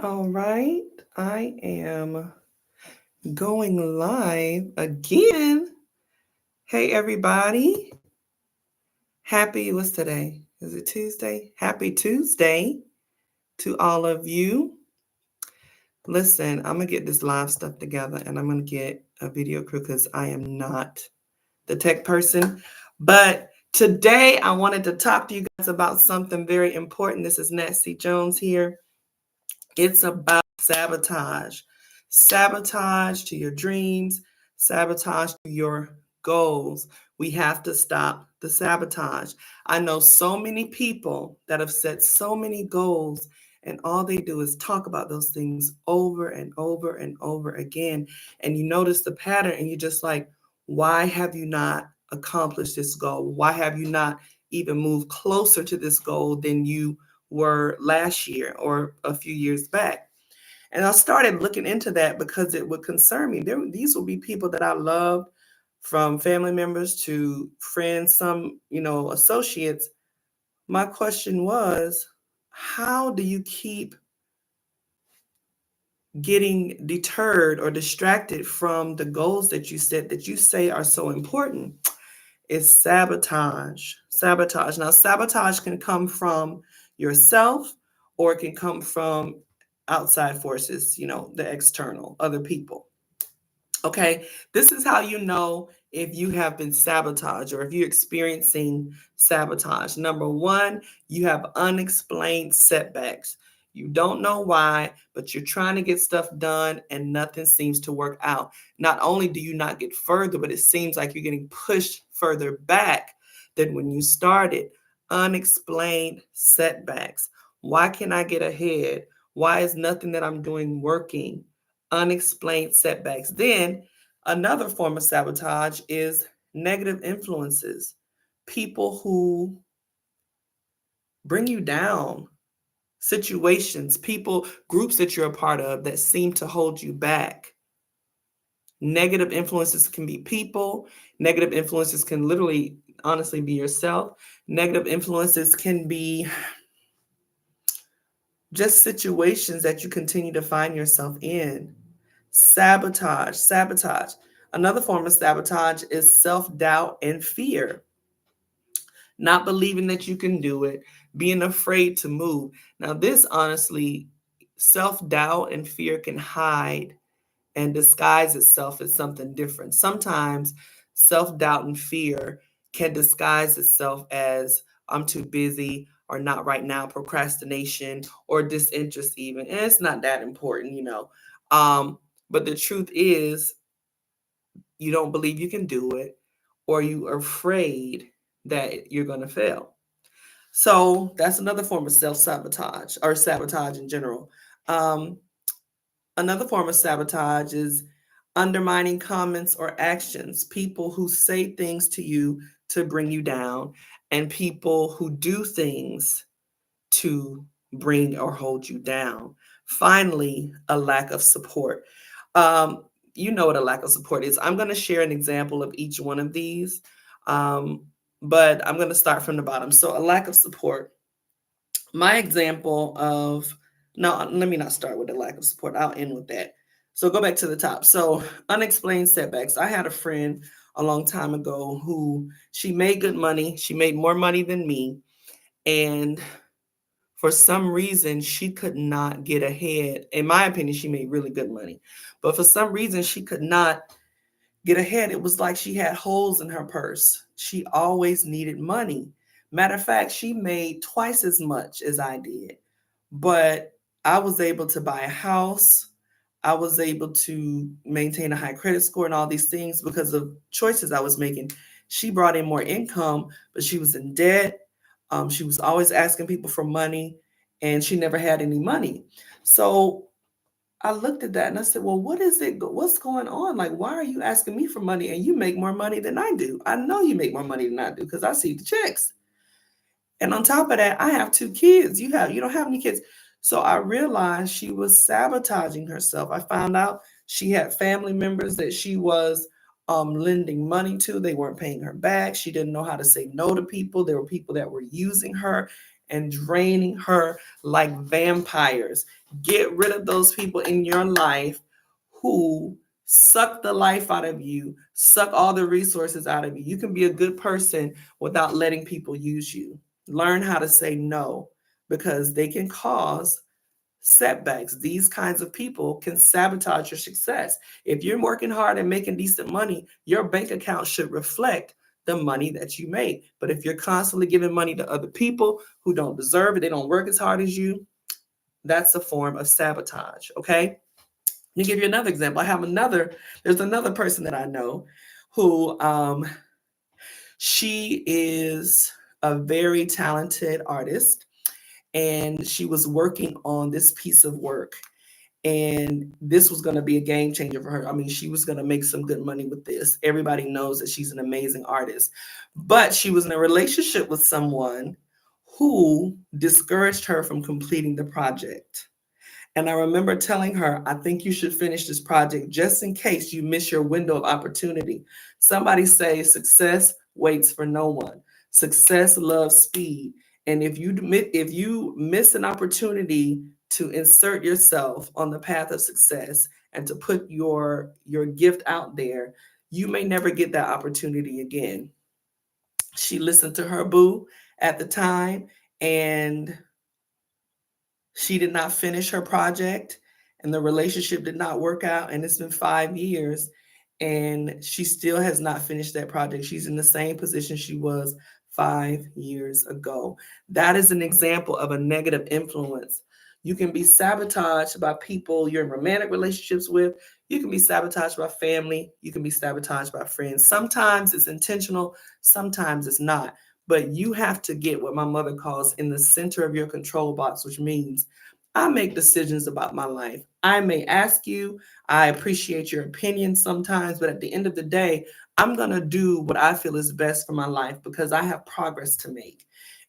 All right, I am going live again. Hey, everybody. What's today? Is it Tuesday? Happy Tuesday to all of you. Listen, I'm going to get this live stuff together and I'm going to get a video crew because I am not the tech person. But today I wanted to talk to you guys about something very important. This is Nancy Jones here. It's about sabotage. Sabotage to your dreams, sabotage to your goals. We have to stop the sabotage. I know so many people that have set so many goals, and all they do is talk about those things over and over and over again. And you notice the pattern, and you're just like, why have you not accomplished this goal? Why have you not even moved closer to this goal than you were last year or a few years back? And I started looking into that because it would concern me. These would be people that I loved, from family members to friends, some, associates. My question was, how do you keep getting deterred or distracted from the goals that you set that you say are so important? Is sabotage. Sabotage. Now, sabotage can come from yourself or it can come from outside forces, the external, other people. Okay, this is how you know if you have been sabotaged or if you're experiencing sabotage. Number one, you have unexplained setbacks. You don't know why, but you're trying to get stuff done and nothing seems to work out. Not only do you not get further, but it seems like you're getting pushed further back than when you started. Unexplained setbacks. Why can't I get ahead? Why is nothing that I'm doing working? Unexplained setbacks. Then another form of sabotage is negative influences. People who bring you down, situations, people, groups that you're a part of that seem to hold you back. Negative influences can be people. Negative influences can literally, honestly, be yourself. Negative influences can be just situations that you continue to find yourself in. Sabotage. Another form of sabotage is self-doubt and fear. Not believing that you can do it, being afraid to move. Now, this honestly, self-doubt and fear can hide and disguise itself as something different. Sometimes self-doubt and fear can disguise itself as I'm too busy or not right now, procrastination or disinterest even. And it's not that important. But the truth is you don't believe you can do it or you are afraid that you're going to fail. So that's another form of self-sabotage or sabotage in general. Um, Another form of sabotage is undermining comments or actions, people who say things to you to bring you down, and people who do things to bring or hold you down. Finally, a lack of support. You know what a lack of support is. I'm going to share an example of each one of these, but I'm going to start from the bottom. So, a lack of support. My example of, no, let me not start with the lack of support. I'll end with that. So go back to the top. So unexplained setbacks. I had a friend a long time ago who she made good money. She made more money than me. And for some reason, she could not get ahead. In my opinion, she made really good money. But for some reason, she could not get ahead. It was like she had holes in her purse. She always needed money. Matter of fact, she made twice as much as I did. But I was able to buy a house. I was able to maintain a high credit score and all these things because of choices I was making. She brought in more income, but she was in debt. She was always asking people for money, and she never had any money. So I looked at that and I said, well, what is it? What's going on? Like, why are you asking me for money and you make more money than I do? I know you make more money than I do because I see the checks. And on top of that, I have 2 kids. You don't have any kids. So I realized she was sabotaging herself. I found out she had family members that she was lending money to. They weren't paying her back. She didn't know how to say no to people. There were people that were using her. and draining her like vampires. Get rid of those people in your life who suck the life out of you, suck all the resources out of you. You can be a good person without letting people use you. Learn how to say no, because they can cause setbacks. These kinds of people can sabotage your success. If you're working hard and making decent money, your bank account should reflect the money that you make. But if you're constantly giving money to other people who don't deserve it, they don't work as hard as you, that's a form of sabotage. Okay. Let me give you another example. There's another person that I know who she is a very talented artist, and she was working on this piece of work, and this was going to be a game changer for her. I mean, she was going to make some good money with this. Everybody knows that she's an amazing artist, but she was in a relationship with someone who discouraged her from completing the project. And I remember telling her, I think you should finish this project just in case you miss your window of opportunity. Somebody say success waits for no one. Success loves speed. And if you miss an opportunity to insert yourself on the path of success and to put your gift out there, you may never get that opportunity again. She listened to her boo at the time, and she did not finish her project, and the relationship did not work out, and it's been 5 years, and she still has not finished that project. She's in the same position she was 5 years ago. That is an example of a negative influence. You can be sabotaged by people you're in romantic relationships with. You can be sabotaged by family. You can be sabotaged by friends. Sometimes it's intentional, sometimes it's not. But you have to get what my mother calls in the center of your control box, which means I make decisions about my life. I may ask you, I appreciate your opinion sometimes, but at the end of the day, I'm going to do what I feel is best for my life because I have progress to make.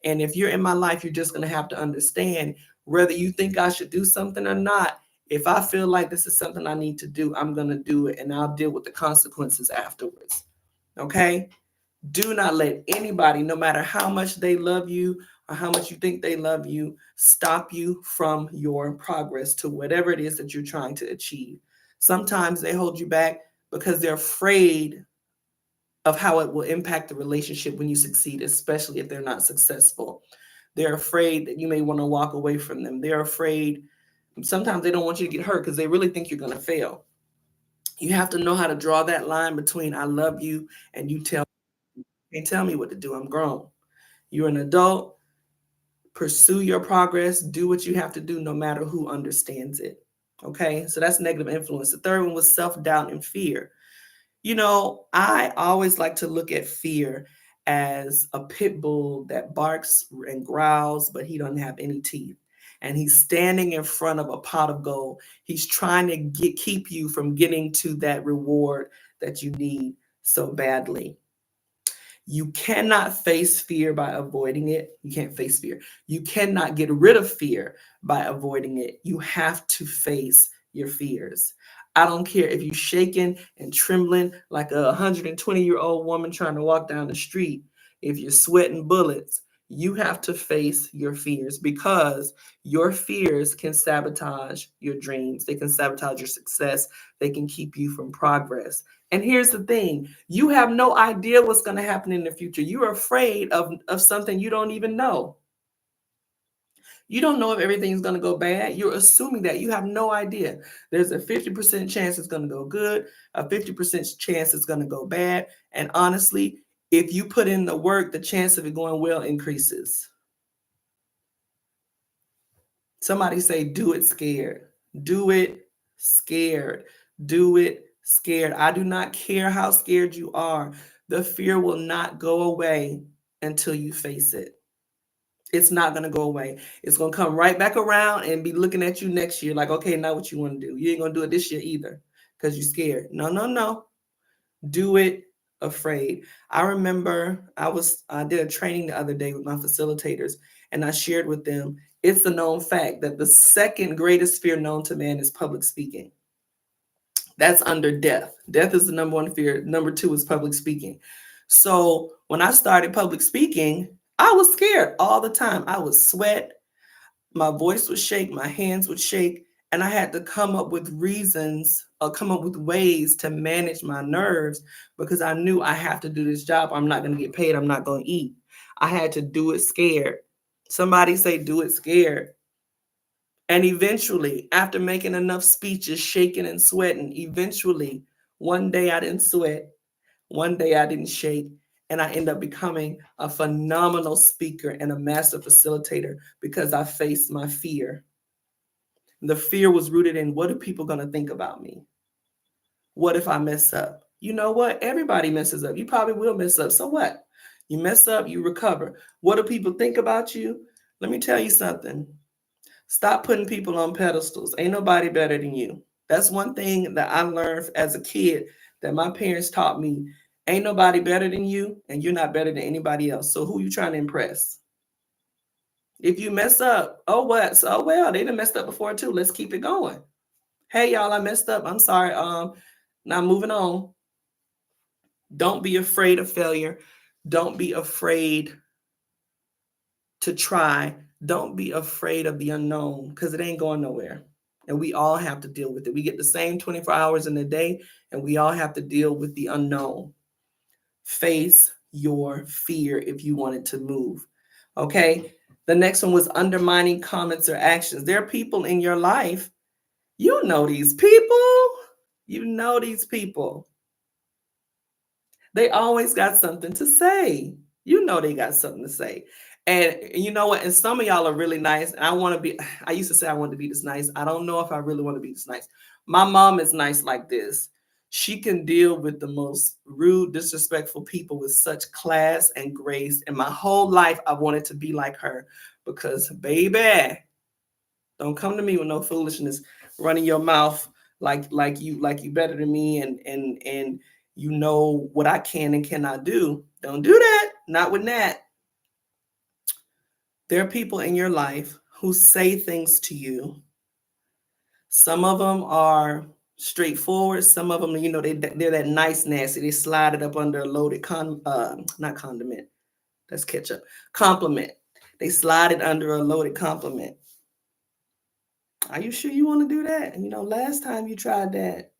And if you're in my life, you're just going to have to understand whether you think I should do something or not. If I feel like this is something I need to do, I'm going to do it, and I'll deal with the consequences afterwards. Okay? Do not let anybody, no matter how much they love you or how much you think they love you, stop you from your progress to whatever it is that you're trying to achieve. Sometimes they hold you back because they're afraid of how it will impact the relationship when you succeed, especially if they're not successful. They're afraid that you may want to walk away from them. They're afraid. Sometimes they don't want you to get hurt because they really think you're going to fail. You have to know how to draw that line between I love you and you can't tell me what to do. I'm grown. You're an adult. Pursue your progress. Do what you have to do, no matter who understands it. Okay. So that's negative influence. The third one was self doubt and fear. I always like to look at fear as a pit bull that barks and growls, but he doesn't have any teeth. And he's standing in front of a pot of gold. He's trying to keep you from getting to that reward that you need so badly. You cannot face fear by avoiding it. You can't face fear. You cannot get rid of fear by avoiding it. You have to face your fears. I don't care if you're shaking and trembling like a 120-year-old woman trying to walk down the street. If you're sweating bullets, you have to face your fears because your fears can sabotage your dreams. They can sabotage your success. They can keep you from progress. And here's the thing, you have no idea what's going to happen in the future. You're afraid of something you don't even know. You don't know if everything's going to go bad. You're assuming that. You have no idea. There's a 50% chance it's going to go good, a 50% chance it's going to go bad. And honestly, if you put in the work, the chance of it going well increases. Somebody say, do it scared. Do it scared. Do it scared. I do not care how scared you are. The fear will not go away until you face it. It's not going to go away. It's going to come right back around and be looking at you next year like, okay, now what you want to do? You ain't going to do it this year either because you're scared. No, no, no. Do it afraid. I remember I did a training the other day with my facilitators, and I shared with them, it's a known fact that the second greatest fear known to man is public speaking. That's under death. Death is the number one fear. Number two is public speaking. So when I started public speaking, I was scared all the time. I would sweat, my voice would shake, my hands would shake, and I had to come up with reasons or come up with ways to manage my nerves because I knew I have to do this job. I'm not going to get paid. I'm not going to eat. I had to do it scared. Somebody say, do it scared. And eventually, after making enough speeches, shaking and sweating, eventually, one day I didn't sweat, one day I didn't shake, and I ended up becoming a phenomenal speaker and a master facilitator because I faced my fear. The fear was rooted in, what are people going to think about me? What if I mess up? You know what? Everybody messes up. You probably will mess up. So what? You mess up, you recover. What do people think about you? Let me tell you something. Stop putting people on pedestals. Ain't nobody better than you. That's one thing that I learned as a kid that my parents taught me. Ain't nobody better than you, and you're not better than anybody else. So who you trying to impress? If you mess up, oh what? So well, they done messed up before too. Let's keep it going. Hey y'all, I messed up. I'm sorry. Now moving on. Don't be afraid of failure. Don't be afraid to try. Don't be afraid of the unknown because it ain't going nowhere. And we all have to deal with it. We get the same 24 hours in a day, and we all have to deal with the unknown. Face your fear if you want it to move. Okay. The next one was undermining comments or actions. There are people in your life. You know these people. You know these people. They always got something to say. You know they got something to say. And you know what? And some of y'all are really nice. And I used to say I wanted to be this nice. I don't know if I really want to be this nice. My mom is nice like this. She can deal with the most rude, disrespectful people with such class and grace. And my whole life, I wanted to be like her because, baby, don't come to me with no foolishness, running your mouth like you better than me and you know what I can and cannot do. Don't do that. Not with that. There are people in your life who say things to you. Some of them are straightforward. Some of them, they're that nice nasty. They slide it up under a loaded not condiment. That's ketchup. Compliment. They slide it under a loaded compliment. Are you sure you want to do that? And last time you tried that,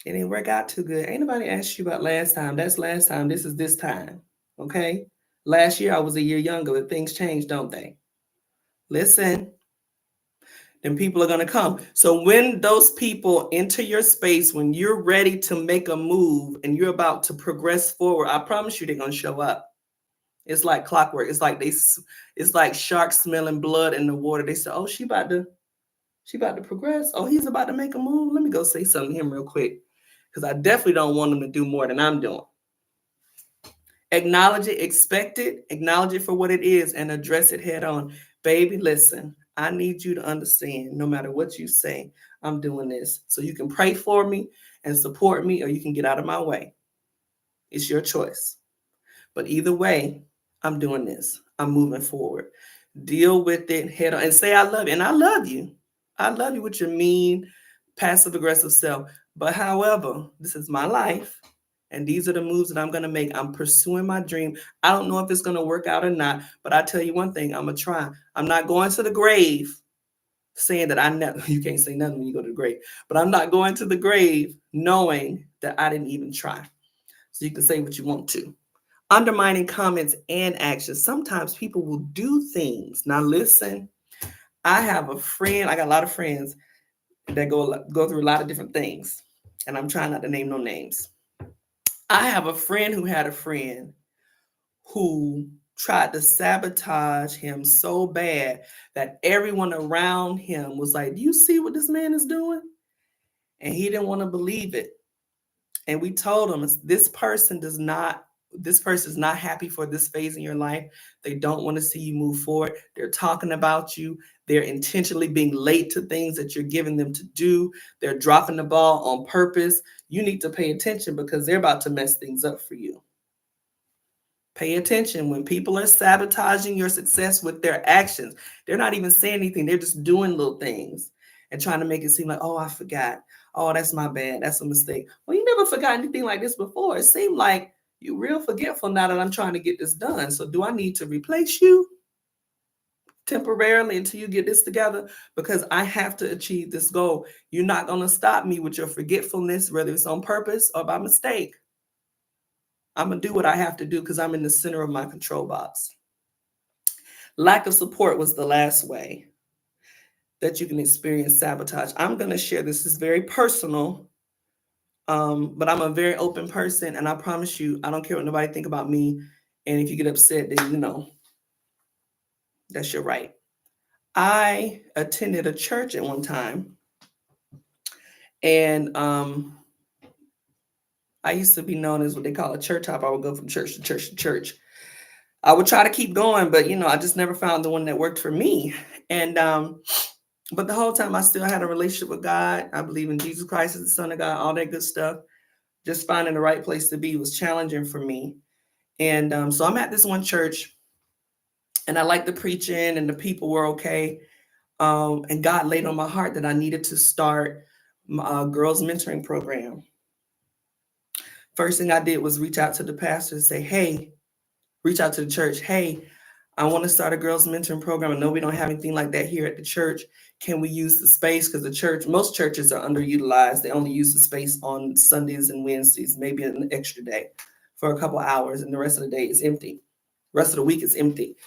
it didn't work out too good. Ain't nobody asked you about last time. That's last time. This is this time. Okay? Last year I was a year younger, but things change, don't they? Listen, then people are going to come. So when those people enter your space, when you're ready to make a move and you're about to progress forward, I promise you they're going to show up. It's like clockwork. It's like sharks smelling blood in the water. They say, oh, she about to progress. Oh, he's about to make a move. Let me go say something to him real quick because I definitely don't want him to do more than I'm doing. Acknowledge it, expect it, acknowledge it for what it is, and address it head on. Baby, listen, I need you to understand, no matter what you say, I'm doing this. So you can pray for me and support me, or you can get out of my way. It's your choice. But either way, I'm doing this. I'm moving forward. Deal with it head on and say, I love you. And I love you. I love you with your mean, passive aggressive self. But however, this is my life. And these are the moves that I'm going to make. I'm pursuing my dream. I don't know if it's going to work out or not, but I tell you one thing, I'm going to try. I'm not going to the grave saying that you can't say nothing when you go to the grave, but I'm not going to the grave knowing that I didn't even try. So you can say what you want to. Undermining comments and actions. Sometimes people will do things. Now listen, I have a friend, I got a lot of friends that go through a lot of different things. And I'm trying not to name no names. I have a friend who had a friend who tried to sabotage him so bad that everyone around him was like, do you see what this man is doing? And he didn't want to believe it. And we told him, this person is not happy for this phase in your life. They don't want to see you move forward. They're talking about you. They're intentionally being late to things that you're giving them to do. They're dropping the ball on purpose. You need to pay attention because they're about to mess things up for you. Pay attention when people are sabotaging your success with their actions. They're not even saying anything. They're just doing little things and trying to make it seem like, oh, I forgot. Oh, that's my bad. That's a mistake. Well, you never forgot anything like this before. It seemed like You real forgetful now that I'm trying to get this done. So do I need to replace you temporarily until you get this together? Because I have to achieve this goal. You're not going to stop me with your forgetfulness, whether it's on purpose or by mistake. I'm going to do what I have to do because I'm in the center of my control box. Lack of support was the last way that you can experience sabotage. I'm going to share this. Is very personal, but I'm a very open person, and I promise you, I don't care what nobody think about me. And if you get upset, then you know that's your right. I attended a church at one time, and I used to be known as what they call a church hop. I would go from church to church to church. I would try to keep going, but I just never found the one that worked for me. And but the whole time I still had a relationship with God. I believe in Jesus Christ as the Son of God, all that good stuff. Just finding the right place to be was challenging for me. And so I'm at this one church, and I like the preaching, and the people were okay. And God laid on my heart that I needed to start my girls mentoring program. First thing I did was reach out to the pastor and say, hey, reach out to the church. Hey, I want to start a girls mentoring program. I know we don't have anything like that here at the church. Can we use the space? Because most churches are underutilized. They only use the space on Sundays and Wednesdays, maybe an extra day for a couple of hours, and the rest of the day is empty. The rest of the week is empty.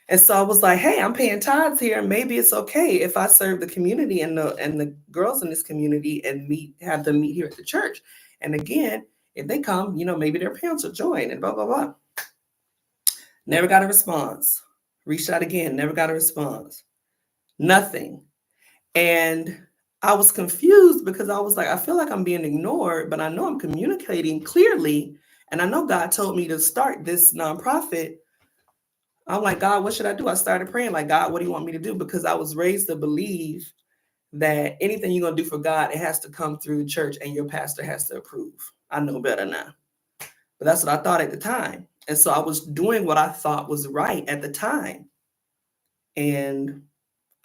And so I was like, hey, I'm paying tithes here. Maybe it's okay if I serve the community and the girls in this community and have them meet here at the church. And again, if they come, maybe their parents will join and blah, blah, blah. Never got a response. Reached out again, never got a response. Nothing. And I was confused because I was like, I feel like I'm being ignored, but I know I'm communicating clearly. And I know God told me to start this nonprofit. I'm like, God, what should I do? I started praying like, God, what do you want me to do? Because I was raised to believe that anything you're going to do for God, it has to come through the church and your pastor has to approve. I know better now. But that's what I thought at the time. And so I was doing what I thought was right at the time. And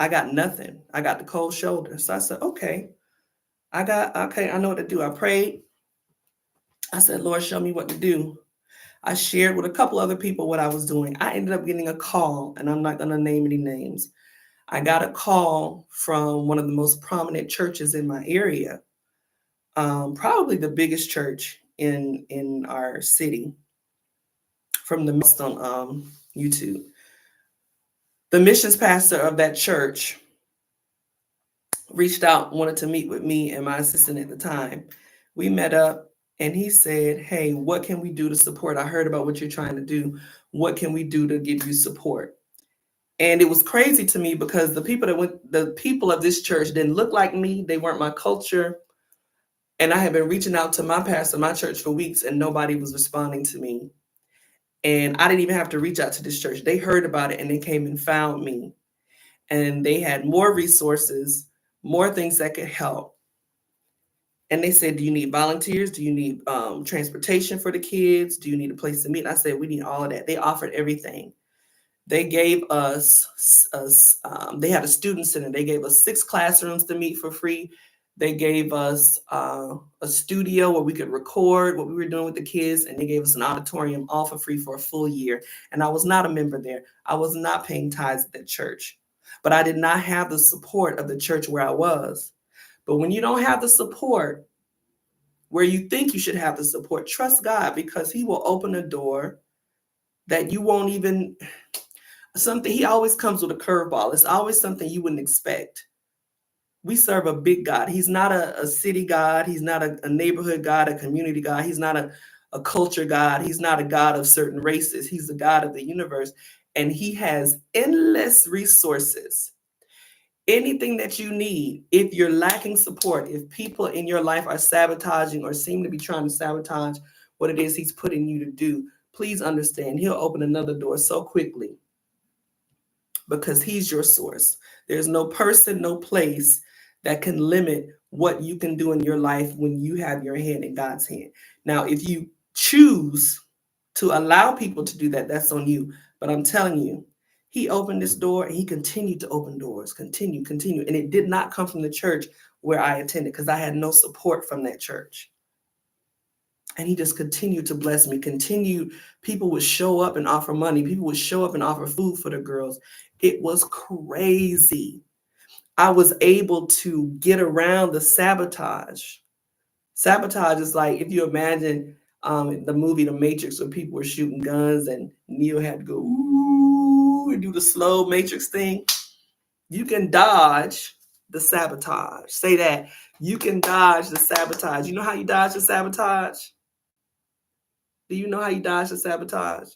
I got nothing. I got the cold shoulder. So I said, okay, I know what to do. I prayed. I said, Lord, show me what to do. I shared with a couple other people what I was doing. I ended up getting a call, and I'm not going to name any names. I got a call from one of the most prominent churches in my area, probably the biggest church in our city, from the on YouTube. The missions pastor of that church reached out, wanted to meet with me and my assistant at the time. We met up, and he said, hey, what can we do to support? I heard about what you're trying to do. What can we do to give you support? And it was crazy to me because the people of this church didn't look like me. They weren't my culture. And I had been reaching out to my pastor, my church, for weeks, and nobody was responding to me. And I didn't even have to reach out to this church. They heard about it and they came and found me. And they had more resources, more things that could help. And they said, do you need volunteers? Do you need transportation for the kids? Do you need a place to meet? And I said, we need all of that. They offered everything. They gave us, they had a student center. They gave us 6 classrooms to meet for free. They gave us a studio where we could record what we were doing with the kids. And they gave us an auditorium all for free for a full year. And I was not a member there. I was not paying tithes at that church. But I did not have the support of the church where I was. But when you don't have the support where you think you should have the support, trust God, because he will open a door that you won't even, he always comes with a curveball. It's always something you wouldn't expect. We serve a big God. He's not a city God. He's not a neighborhood God, a community God. He's not a culture God. He's not a God of certain races. He's the God of the universe. And he has endless resources. Anything that you need, if you're lacking support, if people in your life are sabotaging or seem to be trying to sabotage what it is he's putting you to do, please understand he'll open another door so quickly because he's your source. There's no person, no place that can limit what you can do in your life when you have your hand in God's hand. Now, if you choose to allow people to do that, that's on you. But I'm telling you, he opened this door and he continued to open doors, continue. And it did not come from the church where I attended because I had no support from that church. And he just continued to bless me. People would show up and offer money. People would show up and offer food for the girls. It was crazy. I was able to get around the sabotage. Sabotage is like if you imagine the movie The Matrix where people were shooting guns and Neo had to go ooh and do the slow Matrix thing. You can dodge the sabotage. Say that. You can dodge the sabotage. You know how you dodge the sabotage? Do you know how you dodge the sabotage?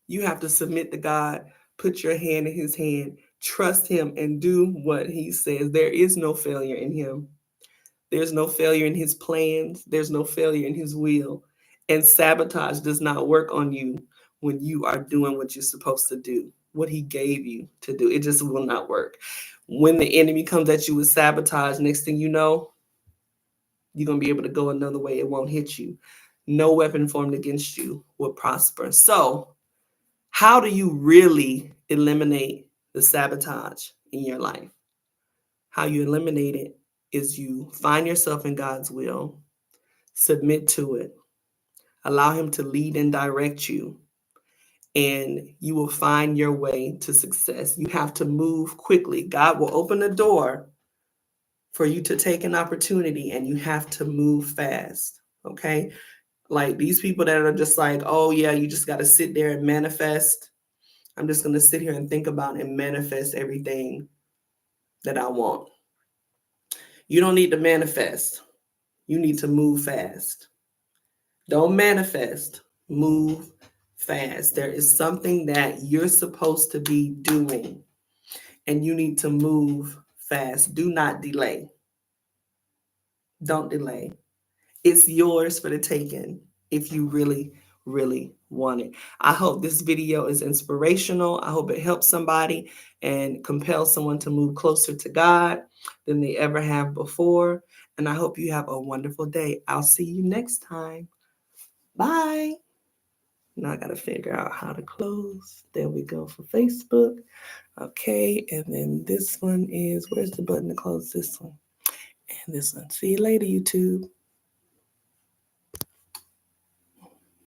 You have to submit to God, put your hand in his hand, trust him, and do what he says. There is no failure in him. There's no failure in his plans. There's no failure in his will. And sabotage does not work on you when you are doing what you're supposed to do, what he gave you to do. It just will not work. When the enemy comes at you with sabotage, next thing you know, you're going to be able to go another way. It won't hit you. No weapon formed against you will prosper. So, how do you really eliminate the sabotage in your life? How you eliminate it is you find yourself in God's will, submit to it, allow him to lead and direct you, and you will find your way to success. You have to move quickly. God will open the door for you to take an opportunity, and you have to move fast. Okay? Like these people that are just like, oh, yeah, you just got to sit there and manifest. I'm just going to sit here and think about and manifest everything that I want. You don't need to manifest. You need to move fast. Don't manifest. Move fast. There is something that you're supposed to be doing, and you need to move fast. Do not delay. Don't delay. It's yours for the taking if you really, really want it. I hope this video is inspirational. I hope it helps somebody and compels someone to move closer to God than they ever have before. And I hope you have a wonderful day. I'll see you next time. Bye. Now I got to figure out how to close. There we go for Facebook. Okay. And then this one is, where's the button to close this one? And this one. See you later, YouTube.